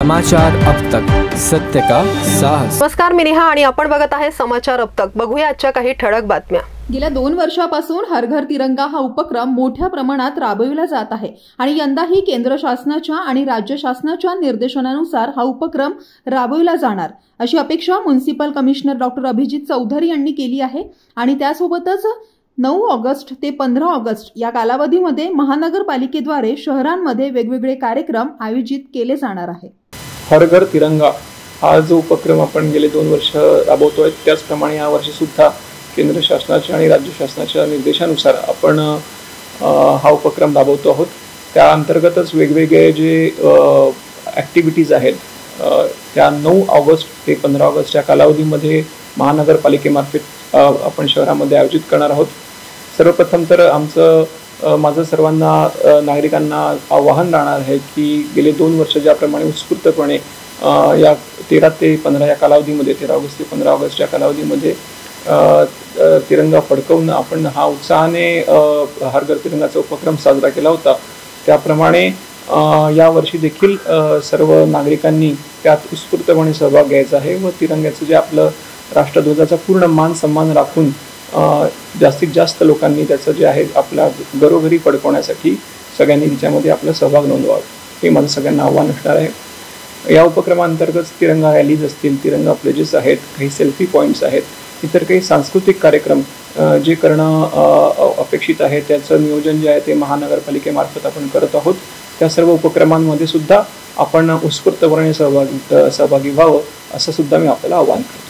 समाचार अब तक, सत्य का साहस। नमस्कार, मी नेहा आणि आपण बघत आहे समाचार अब तक। बघूया आजच्या काही ठळक बातम्या। गेल्या 2 वर्षापासून हर घर तिरंगा हा उपक्रम मोठ्या प्रमाणात राबविला जात आहे आणि यंदाही केंद्र शासनाच्या आणि राज्य शासनाच्या निर्देशनानुसार हा उपक्रम राबविला जाणार अशी अपेक्षा municipal commissioner doctor Abhijit Chaudhari यांनी केली आहे आणि त्यासोबतच 9 ऑगस्ट ते 15 ऑगस्ट या कालावधीमध्ये महानगरपालिकेद्वारे शहरांमध्ये वेगवेगळे कार्यक्रम आयोजित केले जाणार आहे। हर घर तिरंगा हा जो उपक्रम आपण गेले 2 वर्ष राबवतोय, त्याचप्रमाणे या वर्षी सुद्धा केंद्र शासनाच्या आणि राज्य शासनाच्या निर्देशानुसार आपण हा उपक्रम राबवतो आहोत। त्या अंतर्गतच वेगवेगळे जे ॲक्टिव्हिटीज आहेत त्या 9 ऑगस्ट ते 15 ऑगस्ट या कालावधीमध्ये महानगरपालिकेमार्फत आपण शहरामध्ये आयोजित करणार आहोत। सर्वप्रथम तर माझं सर्वांना नागरिकांना आवाहन राहणार आहे की गेले 2 वर्ष ज्याप्रमाणे उत्स्फूर्तपणे या 13 ते 15 या कालावधीमध्ये 13 ऑगस्ट ते 15 ऑगस्ट या कालावधीमध्ये तिरंगा फडकवून आपण हा उत्साहाने हर घर तिरंगाचा उपक्रम साजरा केला होता, त्याप्रमाणे या वर्षी देखील सर्व नागरिकांनी त्यात उत्स्फूर्तपणे सहभाग घ्यायचा आहे व तिरंग्याचं जे आपलं राष्ट्रध्वजाचा पूर्ण मान सन्मान राखून जास्तीत जास्त लोकांनी त्याचं जे आहे आपल्या घरोघरी फडकवण्यासाठी सगळ्यांनी त्याच्यामध्ये आपला सहभाग नोंदवावा, हे माझं सगळ्यांना आव्हान असणार आहे। या उपक्रमांतर्गत तिरंगा रॅलीज असतील, तिरंगा प्लेजेस आहेत, काही सेल्फी पॉईंट्स आहेत, इतर काही सांस्कृतिक कार्यक्रम जे करणं अपेक्षित आहे त्याचं नियोजन जे आहे ते महानगरपालिकेमार्फत आपण करत आहोत। त्या सर्व उपक्रमांमध्ये सुद्धा आपण उत्स्फूर्तपणे सहभागी व्हावं असं सुद्धा मी आपल्याला आवाहन करतो।